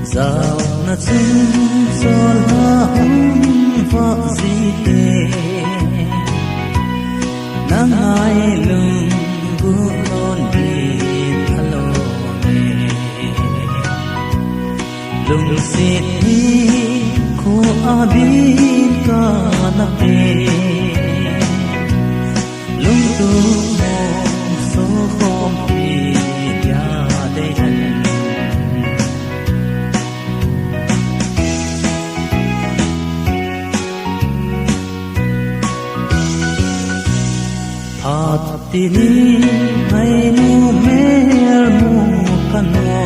dạo na chung cho la vợ gì tê nắng ai lưng bu non đi thalo lung sit ni ko abin ka na pe lung tu mo so khom pi ya de han tini hai nu mer mu kano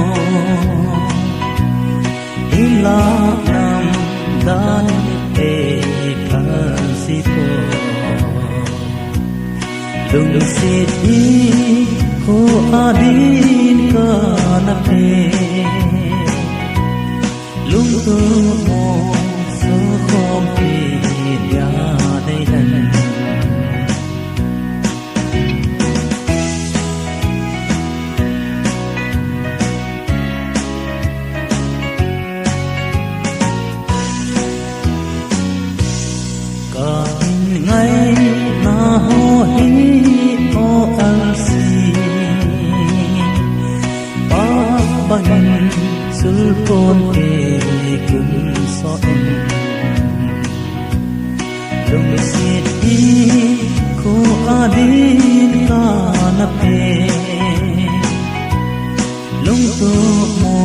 ila nam dan e kasi po lung sit ni ko adin ka na pe lung tu mo so khom pi ya dai dan ngày na ho hi o an si ba ban sul pon ke kun so en lung sit hi ko adin ka na pe lung tu mo